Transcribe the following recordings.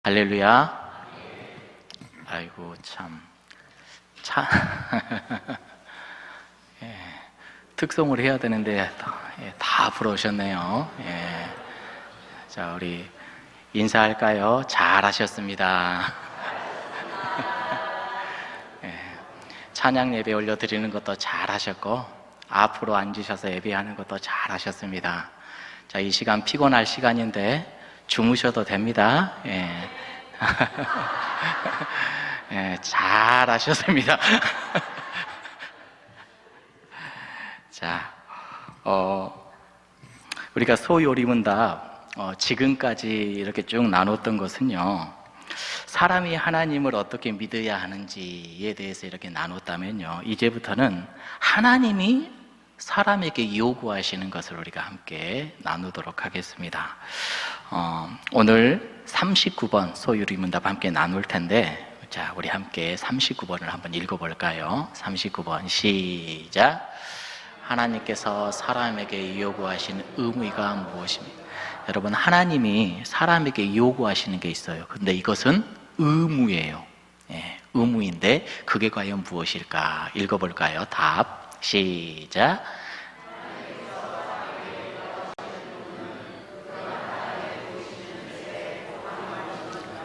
할렐루야. 아이고 참 예, 특송을 해야 되는데 다 불어오셨네요. 자, 우리 인사할까요? 잘하셨습니다. 찬양 예배 올려드리는 것도 잘하셨고, 앞으로 앉으셔서 예배하는 것도 잘하셨습니다. 자, 이 시간 피곤할 시간인데 주무셔도 됩니다. 잘하셨습니다. 자, 우리가 소요리문답 지금까지 이렇게 쭉 나눴던 것은요, 사람이 하나님을 어떻게 믿어야 하는지에 대해서 이렇게 나눴다면요, 이제부터는 하나님이 사람에게 요구하시는 것을 우리가 함께 나누도록 하겠습니다. 오늘 39번 소요리문답 함께 나눌 텐데, 자, 우리 함께 39번을 한번 읽어볼까요? 39번 시작. 하나님께서 사람에게 요구하신 의무가 무엇입니까? 여러분, 하나님이 사람에게 요구하시는 게 있어요. 근데 이것은 의무예요. 의무인데 그게 과연 무엇일까? 읽어볼까요? 답 시작.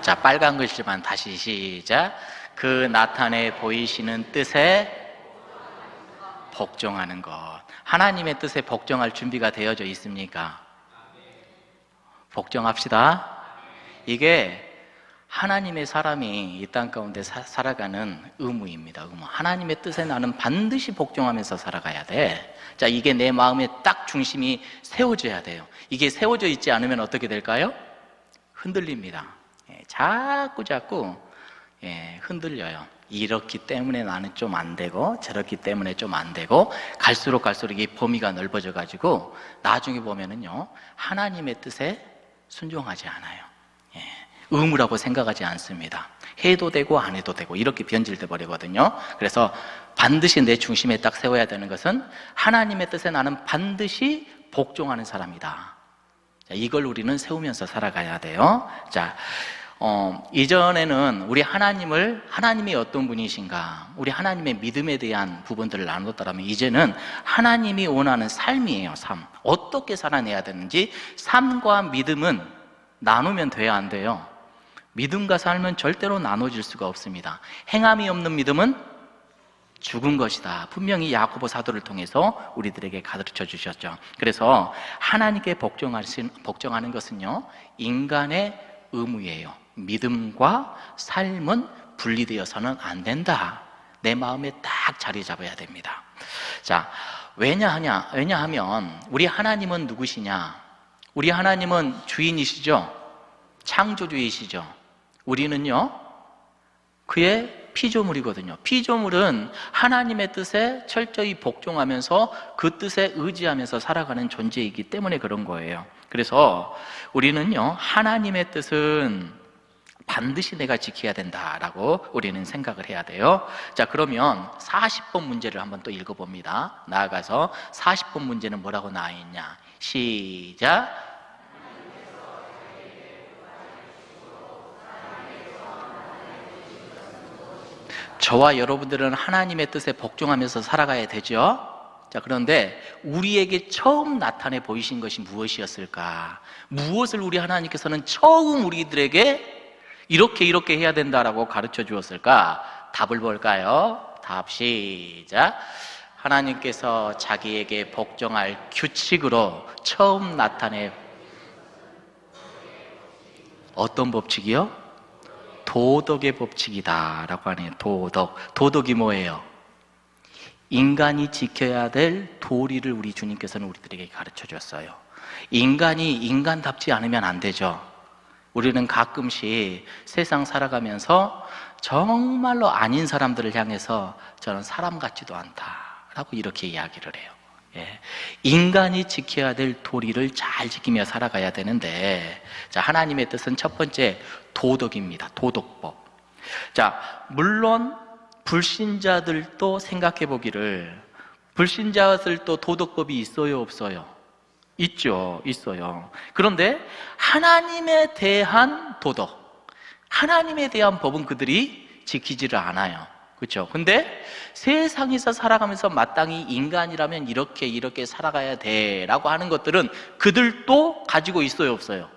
자, 빨간 글씨만 다시 시작. 그 나타내 보이시는 뜻에 복종하는 것. 하나님의 뜻에 복종할 준비가 되어져 있습니까? 복종합시다. 이게 하나님의 사람이 이 땅 가운데 살아가는 의무입니다. 의무. 하나님의 뜻에 나는 반드시 복종하면서 살아가야 돼. 자, 이게 내 마음에 딱 중심이 세워져야 돼요. 이게 세워져 있지 않으면 어떻게 될까요? 흔들립니다. 자꾸 흔들려요. 이렇기 때문에 나는 좀 안 되고, 저렇기 때문에 좀 안 되고, 갈수록 이 범위가 넓어져 가지고 나중에 보면은요, 하나님의 뜻에 순종하지 않아요. 의무라고 생각하지 않습니다. 해도 되고 안 해도 되고 이렇게 변질돼 버리거든요. 그래서 반드시 내 중심에 딱 세워야 되는 것은 하나님의 뜻에 나는 반드시 복종하는 사람이다. 자, 이걸 우리는 세우면서 살아가야 돼요. 자, 이전에는 우리 하나님이 어떤 분이신가, 우리 하나님의 믿음에 대한 부분들을 나눴다면, 이제는 하나님이 원하는 삶이에요. 삶. 어떻게 살아내야 되는지. 삶과 믿음은 나누면 돼야 안 돼요. 믿음과 삶은 절대로 나눠질 수가 없습니다. 행함이 없는 믿음은 죽은 것이다. 분명히 야고보 사도를 통해서 우리들에게 가르쳐 주셨죠. 그래서 하나님께 복종하는 것은요, 인간의 의무예요. 믿음과 삶은 분리되어서는 안 된다. 내 마음에 딱 자리 잡아야 됩니다. 자, 왜냐하면 우리 하나님은 누구시냐? 우리 하나님은 주인이시죠? 창조주이시죠? 우리는요, 그의 피조물이거든요. 피조물은 하나님의 뜻에 철저히 복종하면서 그 뜻에 의지하면서 살아가는 존재이기 때문에 그런 거예요. 그래서 우리는요, 하나님의 뜻은 반드시 내가 지켜야 된다라고 우리는 생각을 해야 돼요. 자, 그러면 40번 문제를 한번 또 읽어봅니다. 나아가서 40번 문제는 뭐라고 나와 있냐? 시작. 저와 여러분들은 하나님의 뜻에 복종하면서 살아가야 되죠. 자, 그런데 우리에게 처음 나타내 보이신 것이 무엇이었을까? 무엇을 우리 하나님께서는 처음 우리들에게 이렇게 해야 된다라고 가르쳐 주었을까? 답을 볼까요? 답 시작. 하나님께서 자기에게 복종할 규칙으로 처음 나타내, 어떤 법칙이요? 도덕의 법칙이다라고 하네요. 도덕이 뭐예요? 인간이 지켜야 될 도리를 우리 주님께서는 우리들에게 가르쳐 줬어요. 인간이 인간답지 않으면 안 되죠. 우리는 가끔씩 세상 살아가면서 정말로 아닌 사람들을 향해서 저는 사람 같지도 않다라고 이렇게 이야기를 해요. 인간이 지켜야 될 도리를 잘 지키며 살아가야 되는데, 자, 하나님의 뜻은 첫 번째 도덕입니다. 도덕법. 자, 물론 불신자들도 생각해 보기를, 불신자들도 도덕법이 있어요, 없어요? 있죠, 있어요. 그런데 하나님에 대한 도덕, 하나님에 대한 법은 그들이 지키지를 않아요. 그렇죠? 근데 세상에서 살아가면서 마땅히 인간이라면 이렇게 살아가야 돼라고 하는 것들은 그들도 가지고 있어요, 없어요?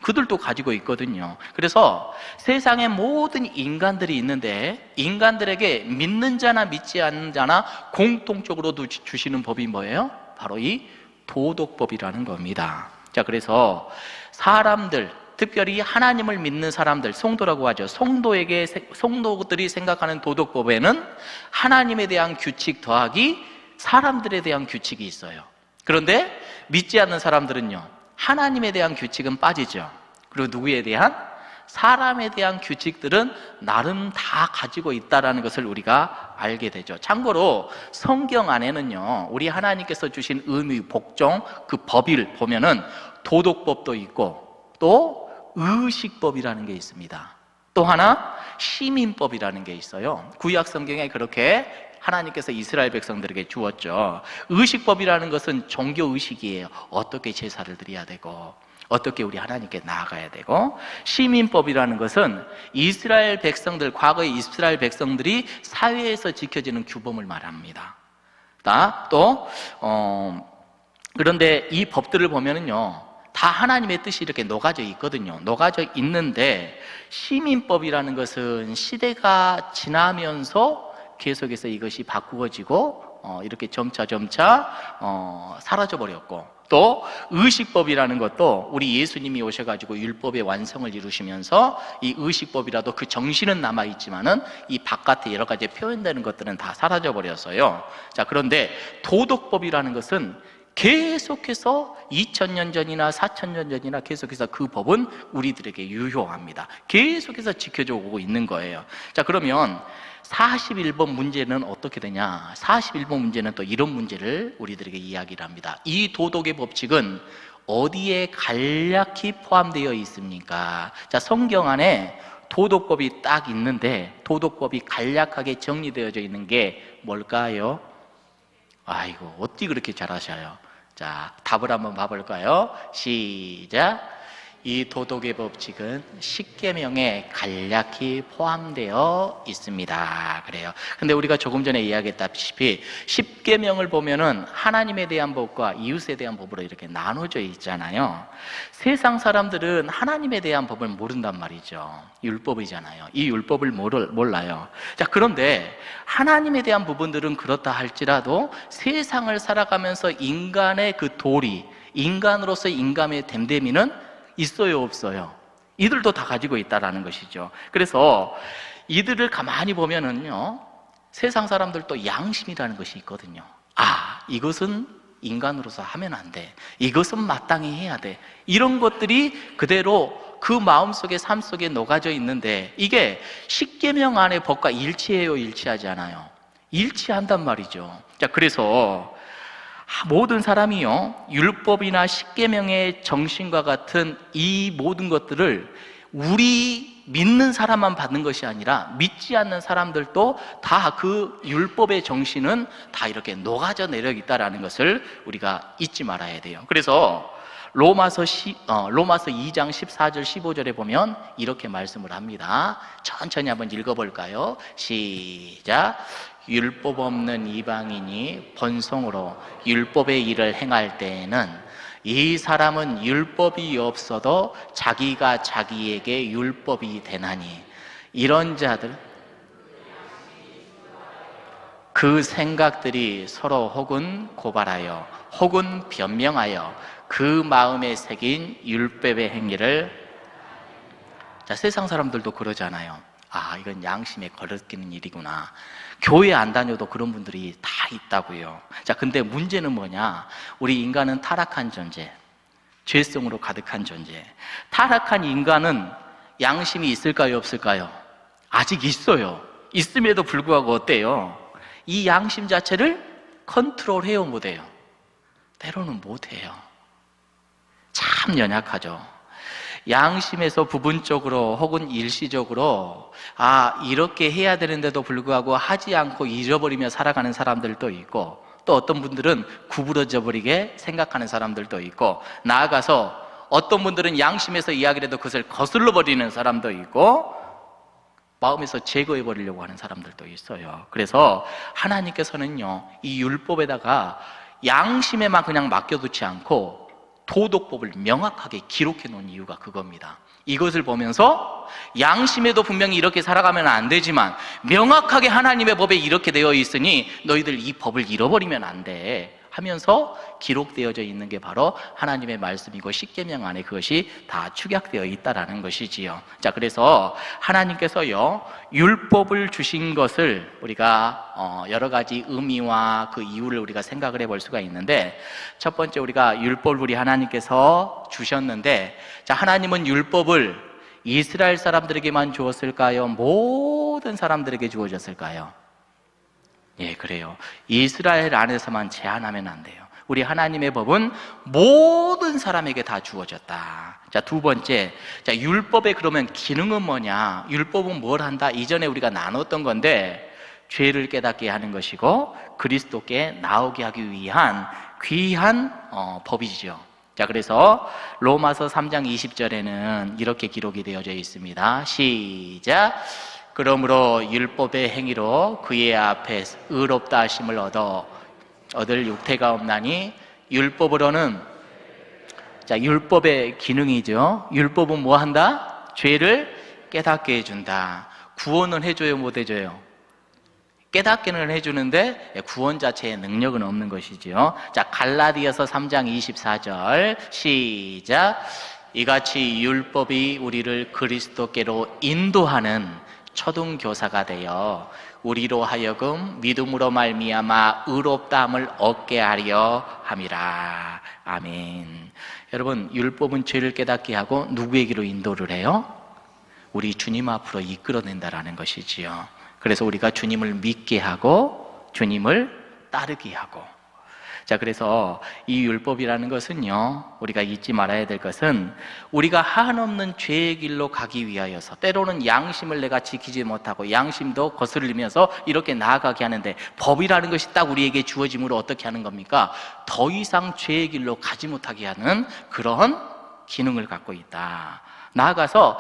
그들도 가지고 있거든요. 그래서 세상에 모든 인간들이 있는데 인간들에게 믿는 자나 믿지 않는 자나 공통적으로 주시는 법이 뭐예요? 바로 이 도덕법이라는 겁니다. 자, 그래서 사람들, 특별히 하나님을 믿는 사람들, 성도라고 하죠. 성도들이 생각하는 도덕법에는 하나님에 대한 규칙 더하기 사람들에 대한 규칙이 있어요. 그런데 믿지 않는 사람들은요, 하나님에 대한 규칙은 빠지죠. 그리고 누구에 대한? 사람에 대한 규칙들은 나름 다 가지고 있다는 것을 우리가 알게 되죠. 참고로 성경 안에는요, 우리 하나님께서 주신 의무, 복종, 그 법을 보면은 도덕법도 있고 또 의식법이라는 게 있습니다. 또 하나 시민법이라는 게 있어요. 구약 성경에 그렇게 하나님께서 이스라엘 백성들에게 주었죠. 의식법이라는 것은 종교의식이에요. 어떻게 제사를 드려야 되고 어떻게 우리 하나님께 나아가야 되고, 시민법이라는 것은 이스라엘 백성들, 과거의 이스라엘 백성들이 사회에서 지켜지는 규범을 말합니다. 그런데 이 법들을 보면은요, 다 하나님의 뜻이 이렇게 녹아져 있거든요. 녹아져 있는데 시민법이라는 것은 시대가 지나면서 계속해서 이것이 바꾸어지고 이렇게 점차 사라져 버렸고, 또 의식법이라는 것도 우리 예수님이 오셔가지고 율법의 완성을 이루시면서 이 의식법이라도 그 정신은 남아있지만은 이 바깥에 여러 가지 표현되는 것들은 다 사라져 버렸어요. 자, 그런데 도덕법이라는 것은 계속해서 2000년 전이나 4000년 전이나 계속해서 그 법은 우리들에게 유효합니다. 계속해서 지켜져 오고 있는 거예요. 자, 그러면 41번 문제는 어떻게 되냐? 41번 문제는 또 이런 문제를 우리들에게 이야기를 합니다. 이 도덕의 법칙은 어디에 간략히 포함되어 있습니까? 자, 성경 안에 도덕법이 딱 있는데 도덕법이 간략하게 정리되어져 있는 게 뭘까요? 아이고, 어떻게 그렇게 잘하셔요? 자, 답을 한번 봐볼까요? 시작. 이 도덕의 법칙은 십계명에 간략히 포함되어 있습니다. 그래요. 근데 우리가 조금 전에 이야기했다시피 십계명을 보면은 하나님에 대한 법과 이웃에 대한 법으로 이렇게 나눠져 있잖아요. 세상 사람들은 하나님에 대한 법을 모른단 말이죠. 율법이잖아요. 이 율법을 몰라요. 자, 그런데 하나님에 대한 부분들은 그렇다 할지라도 세상을 살아가면서 인간의 그 도리, 인간으로서의 인간의 됨됨이는 있어요, 없어요? 이들도 다 가지고 있다라는 것이죠. 그래서 이들을 가만히 보면은요, 세상 사람들도 양심이라는 것이 있거든요. 아, 이것은 인간으로서 하면 안 돼. 이것은 마땅히 해야 돼. 이런 것들이 그대로 그 마음속에, 삶 속에 녹아져 있는데 이게 십계명 안의 법과 일치해요, 일치하지 않아요? 일치한단 말이죠. 자, 그래서 모든 사람이요, 율법이나 십계명의 정신과 같은 이 모든 것들을 우리 믿는 사람만 받는 것이 아니라 믿지 않는 사람들도 다 그 율법의 정신은 다 이렇게 녹아져 내려 있다라는 것을 우리가 잊지 말아야 돼요. 그래서 로마서 2장 14절 15절에 보면 이렇게 말씀을 합니다. 천천히 한번 읽어볼까요? 시작. 율법 없는 이방인이 번성으로 율법의 일을 행할 때에는 이 사람은 율법이 없어도 자기가 자기에게 율법이 되나니, 이런 자들 그 생각들이 서로 혹은 고발하여 혹은 변명하여 그 마음에 새긴 율법의 행위를, 자, 세상 사람들도 그러잖아요. 아, 이건 양심에 걸리는 일이구나. 교회 안 다녀도 그런 분들이 다 있다고요. 자, 근데 문제는 뭐냐? 우리 인간은 타락한 존재, 죄성으로 가득한 존재. 타락한 인간은 양심이 있을까요, 없을까요? 아직 있어요. 있음에도 불구하고 어때요? 이 양심 자체를 컨트롤해요, 못해요? 때로는 못해요. 참 연약하죠. 양심에서 부분적으로 혹은 일시적으로 이렇게 해야 되는데도 불구하고 하지 않고 잊어버리며 살아가는 사람들도 있고, 또 어떤 분들은 구부러져 버리게 생각하는 사람들도 있고, 나아가서 어떤 분들은 양심에서 이야기를 해도 그것을 거슬러 버리는 사람도 있고 마음에서 제거해 버리려고 하는 사람들도 있어요. 그래서 하나님께서는요, 이 율법에다가 양심에만 그냥 맡겨두지 않고 도덕법을 명확하게 기록해 놓은 이유가 그겁니다. 이것을 보면서 양심에도 분명히 이렇게 살아가면 안 되지만 명확하게 하나님의 법에 이렇게 되어 있으니 너희들 이 법을 잃어버리면 안 돼 하면서 기록되어져 있는 게 바로 하나님의 말씀이고 십계명 안에 그것이 다 축약되어 있다라는 것이지요. 자, 그래서 하나님께서요, 율법을 주신 것을 우리가 여러 가지 의미와 그 이유를 우리가 생각을 해볼 수가 있는데, 첫 번째, 우리가 율법을 우리 하나님께서 주셨는데, 자, 하나님은 율법을 이스라엘 사람들에게만 주었을까요? 모든 사람들에게 주어졌을까요? 예, 그래요. 이스라엘 안에서만 제한하면 안 돼요. 우리 하나님의 법은 모든 사람에게 다 주어졌다. 자, 두 번째, 자, 율법의 그러면 기능은 뭐냐? 율법은 뭘 한다? 이전에 우리가 나눴던 건데, 죄를 깨닫게 하는 것이고 그리스도께 나오게 하기 위한 귀한 법이죠. 자, 그래서 로마서 3장 20절에는 이렇게 기록이 되어져 있습니다. 시작. 그러므로 율법의 행위로 그의 앞에 의롭다 하심을 얻을 육태가 없나니 율법으로는, 자, 율법의 기능이죠. 율법은 뭐 한다? 죄를 깨닫게 해준다. 구원은 해줘요, 못 해줘요? 깨닫기는 해주는데 구원 자체의 능력은 없는 것이죠. 자, 갈라디아서 3장 24절 시작. 이같이 율법이 우리를 그리스도께로 인도하는 초등교사가 되어 우리로 하여금 믿음으로 말미암아 의롭다함을 얻게 하려 함이라. 아멘. 여러분, 율법은 죄를 깨닫게 하고 누구에게로 인도를 해요? 우리 주님 앞으로 이끌어낸다라는 것이지요. 그래서 우리가 주님을 믿게 하고 주님을 따르게 하고, 자, 그래서 이 율법이라는 것은요, 우리가 잊지 말아야 될 것은 우리가 한없는 죄의 길로 가기 위하여서, 때로는 양심을 내가 지키지 못하고 양심도 거스르면서 이렇게 나아가게 하는데, 법이라는 것이 딱 우리에게 주어짐으로 어떻게 하는 겁니까? 더 이상 죄의 길로 가지 못하게 하는 그런 기능을 갖고 있다. 나아가서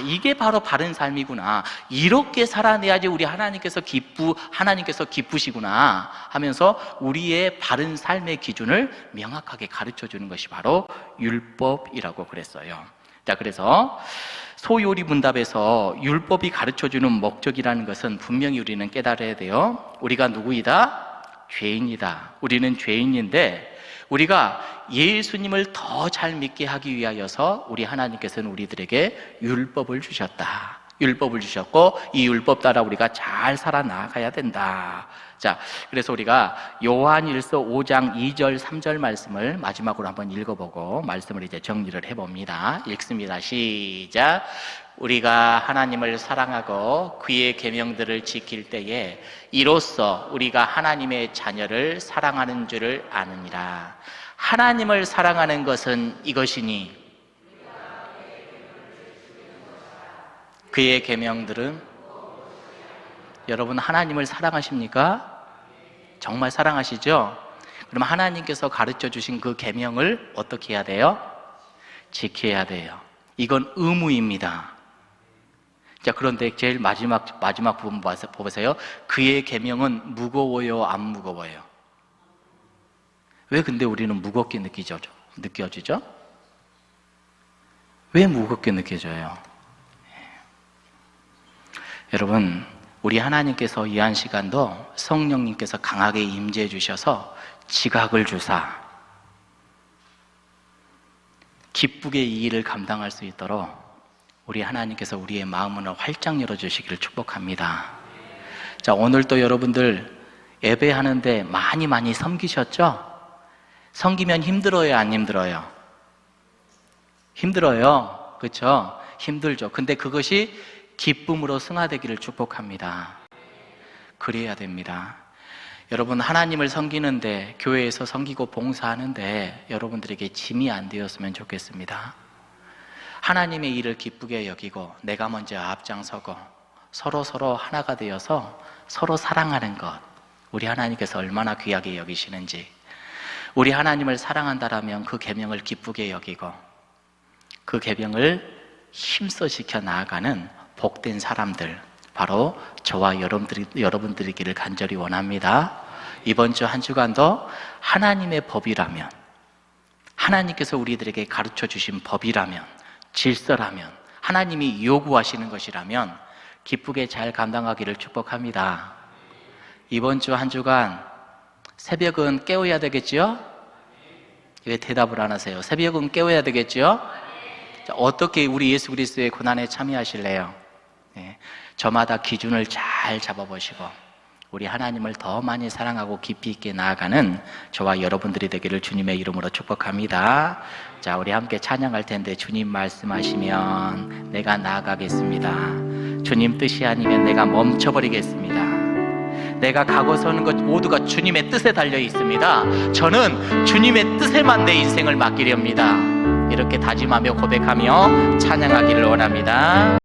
이게 바로 바른 삶이구나, 이렇게 살아내야지 우리 하나님께서 기쁘시구나 하면서 우리의 바른 삶의 기준을 명확하게 가르쳐 주는 것이 바로 율법이라고 그랬어요. 자, 그래서 소요리 문답에서 율법이 가르쳐 주는 목적이라는 것은 분명히 우리는 깨달아야 돼요. 우리가 누구이다? 죄인이다. 우리는 죄인인데 우리가 예수님을 더 잘 믿게 하기 위하여서 우리 하나님께서는 우리들에게 율법을 주셨다. 율법을 주셨고 이 율법 따라 우리가 잘 살아나가야 된다. 자, 그래서 우리가 요한일서 5장 2절 3절 말씀을 마지막으로 한번 읽어보고 말씀을 이제 정리를 해봅니다. 읽습니다. 시작. 우리가 하나님을 사랑하고 그의 계명들을 지킬 때에 이로써 우리가 하나님의 자녀를 사랑하는 줄을 아느니라. 하나님을 사랑하는 것은 이것이니 그의 계명들은, 여러분 하나님을 사랑하십니까? 정말 사랑하시죠? 그럼 하나님께서 가르쳐 주신 그 계명을 어떻게 해야 돼요? 지켜야 돼요. 이건 의무입니다. 자, 그런데 제일 마지막 부분 보세요. 그의 계명은 무거워요, 안 무거워요? 왜 근데 우리는 무겁게 느껴지죠? 왜 무겁게 느껴져요? 여러분, 우리 하나님께서 이 한 시간도 성령님께서 강하게 임재해 주셔서 지각을 주사 기쁘게 이 일을 감당할 수 있도록 우리 하나님께서 우리의 마음을 활짝 열어주시기를 축복합니다. 자, 오늘 또 여러분들 예배하는데 많이 섬기셨죠? 섬기면 힘들어요, 안 힘들어요? 힘들어요, 그렇죠? 힘들죠. 근데 그것이 기쁨으로 승화되기를 축복합니다. 그래야 됩니다. 여러분, 하나님을 섬기는데, 교회에서 섬기고 봉사하는데 여러분들에게 짐이 안 되었으면 좋겠습니다. 하나님의 일을 기쁘게 여기고 내가 먼저 앞장서고 서로 하나가 되어서 서로 사랑하는 것, 우리 하나님께서 얼마나 귀하게 여기시는지, 우리 하나님을 사랑한다라면 그 계명을 기쁘게 여기고 그 계명을 힘써 지켜 나아가는 복된 사람들, 바로 저와 여러분들이기를 간절히 원합니다. 이번 주 한 주간도 하나님의 법이라면, 하나님께서 우리들에게 가르쳐 주신 법이라면, 질서라면, 하나님이 요구하시는 것이라면 기쁘게 잘 감당하기를 축복합니다. 이번 주 한 주간 새벽은 깨워야 되겠지요? 왜 대답을 안 하세요? 새벽은 깨워야 되겠지요? 어떻게 우리 예수 그리스도의 고난에 참여하실래요? 네, 저마다 기준을 잘 잡아보시고 우리 하나님을 더 많이 사랑하고 깊이 있게 나아가는 저와 여러분들이 되기를 주님의 이름으로 축복합니다. 자, 우리 함께 찬양할 텐데 주님 말씀하시면 내가 나아가겠습니다. 주님 뜻이 아니면 내가 멈춰버리겠습니다. 내가 가고 서는 것 모두가 주님의 뜻에 달려 있습니다. 저는 주님의 뜻에만 내 인생을 맡기렵니다. 이렇게 다짐하며 고백하며 찬양하기를 원합니다.